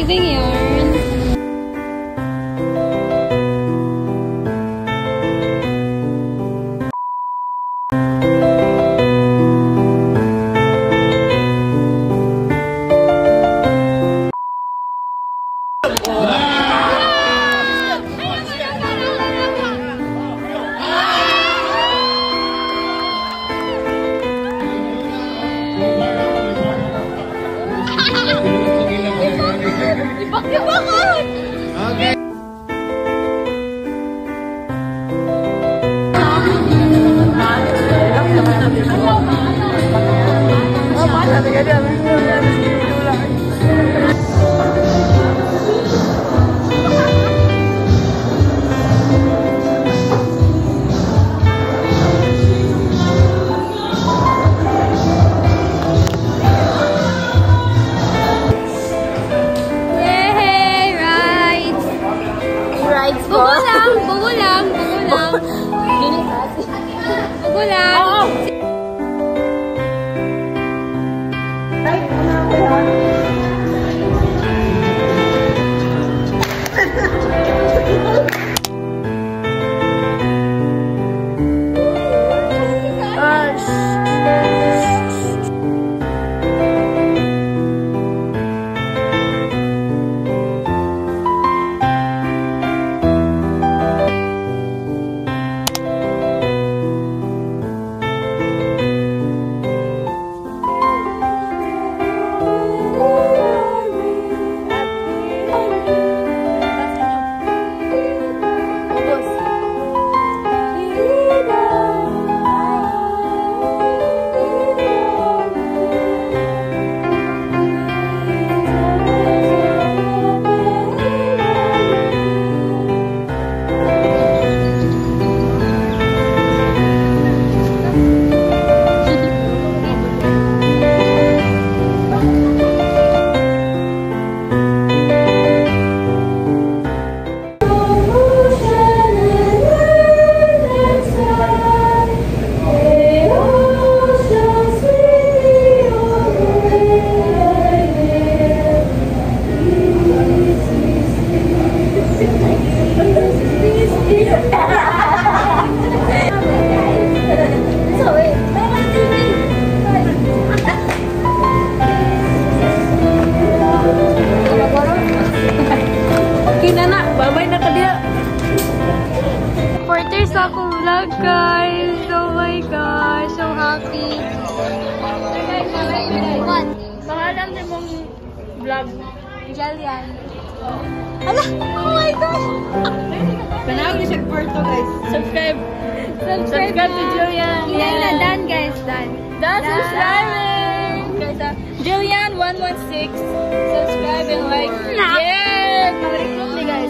Waving yarn. Okay. Quarter sa akong vlog, guys. Oh my gosh, so happy. What? Pangalan din mong vlog. Jillian. Ala! Oh my gosh! Panawag niyo siya Puerto, guys. Subscribe to Jillian. Yan na, done guys, done. Done subscribing! Guys, Jillian116. Subscribe and like. Yeah! Mag-recruit ni guys.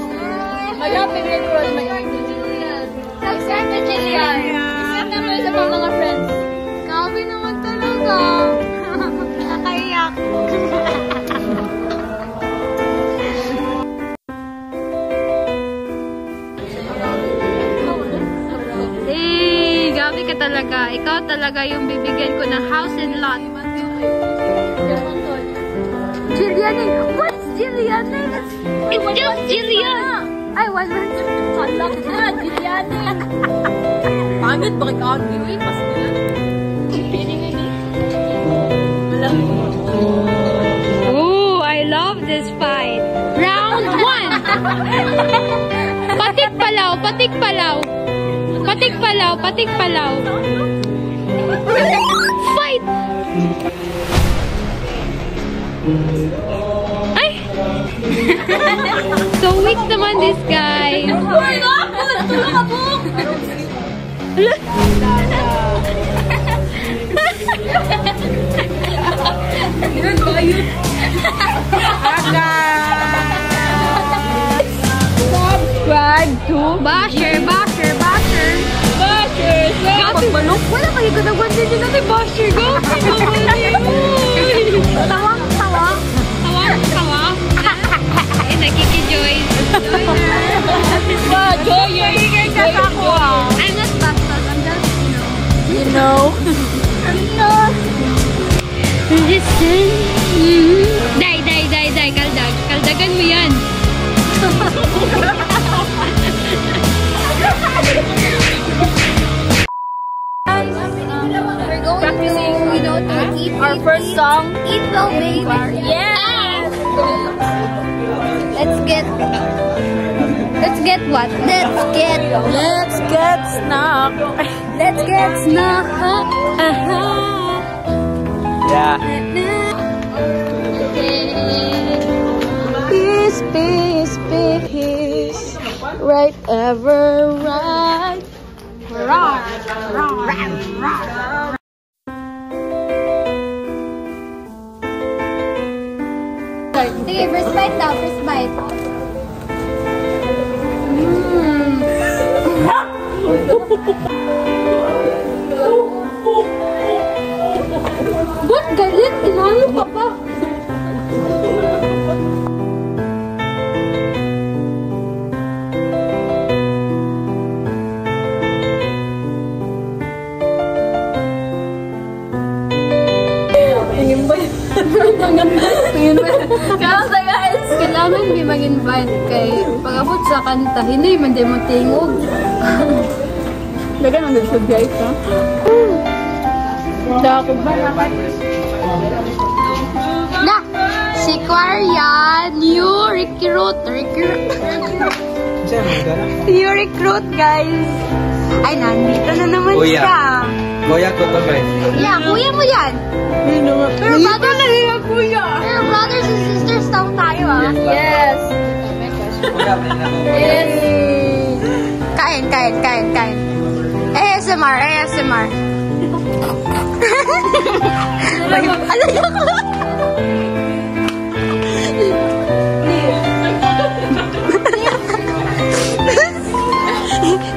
Mag-happy recruit. Subscribe to Jillian. Isip naman sa mga friends. Grabe naman talaga. Nakaiyak. Eh, grabe ka talaga. Ikaw talaga yung bibigyan ko ng house and lot. Jillian eh. What's Jillian eh? It's just Jillian. I was Kalak na, Jillian eh. Pangit, bakit ugly? Uy, pas nila. Ooh, I love this fight. Round 1. Patik palaw, patik palaw. Patik palaw, patik palaw. Fight! Ay! So weak naman this guy. Tulong ako! Subscribe to Basher, basher, basher. Basher! Pagbalok, wala kayo ganawan din yun natin basher. Gawin naman yun. Tawa, tawa. Tawa, tawa. Ay, nakikijoy. Joy! I'm not bastos. I'm just, You know? I'm not. Listen. Die. Kaldag. Kaldagan mo yan. We're going to, you know, to eat our first song. Eat well, baby. Yes! Let's get what? Let's get snack. Let's get snack. Yeah. Peace, peace, peace. Right ever right. Sige, first bite daw, first bite. Ba't galit? Inayo ka pa. Kaya guys, kailangan di mag-invite kay pag-abot sa kanta, hindi man di mo tingog. Dagan ang nagsabi guys, ha? Dako ba? Na! Si Quaria, new recruit. New recruit, guys. Ay, nandito na naman Kuya. siya. Kuya ko to, guys. Yeah, kuya mo yan. Pero brothers and sisters daw tayo, ah. Yes. Kuya, may na ako. Yes. Kain. ASMR. Alay ako.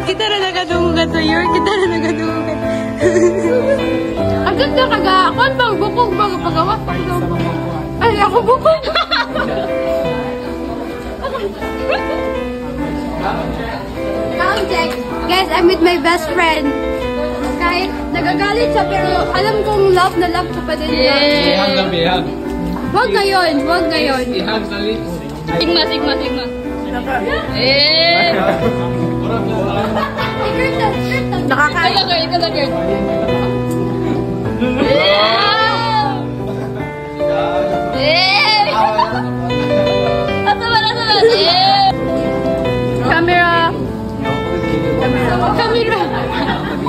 Kita na nagadungan to, Yor. Kita na nagadungan. Agad na kagakon bang bukog bang pagawa pang bukog. Ay, ako bukog. Sound check. Guys, I'm with my best friend. Kahit nagagalit siya, pero alam kong love na love ko pa din siya. Ihag na, ihag. Wag ngayon. Ihag sa lips. Sigma. Eh. Nakakain. Kalagay. Camera.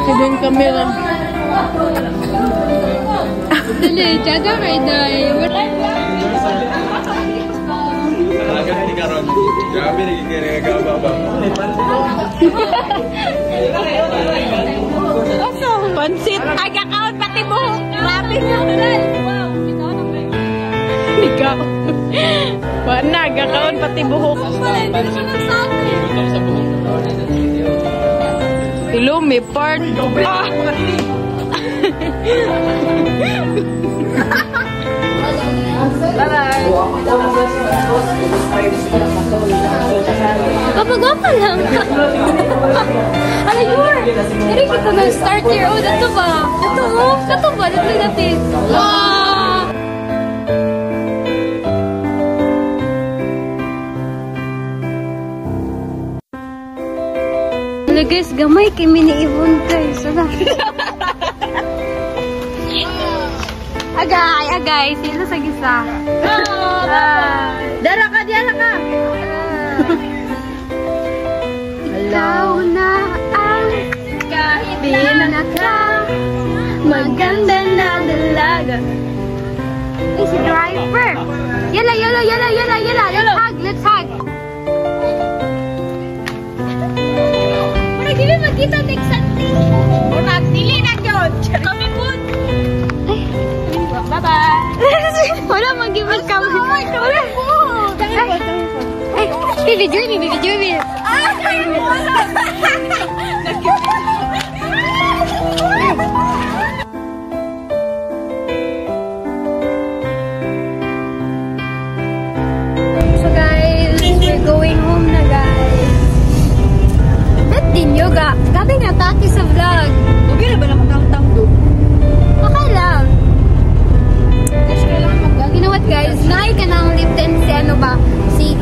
Hidden camera. Dali, jaga kay Day. Grabe, nagkikirigababa. Pansit. Agakaon pati buhok. Grabe nga. Ikaw. Wala, agakaon pati buhok. Ilumi part. Ah! Bye-bye. Gapa lang. Ano yun? Hindi kita na-start year. Oh, dato ba? Dato ba? Dato natin. Wow! Hello guys, gamay kay mini-ibon guys. Agay, sila sa gisa. Dara ka. Ikaw na ang pinaka maganda na dalaga. Ay, si driver. Yala. Let's hug. Para gini magkita next Sunday. Murag dili na yun. Kami po. Bye-bye. Wala mag-give kami. Wala po. Ay, video me. So guys, we're going home na guys. Ba't din yoga? Gabi nga taki sa vlog. Okay na ba na matang-tang do? Okay lang. You know what guys? Naay ka ng lip tint si ano ba? Si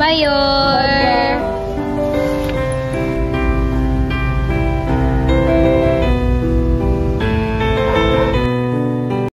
Mayor!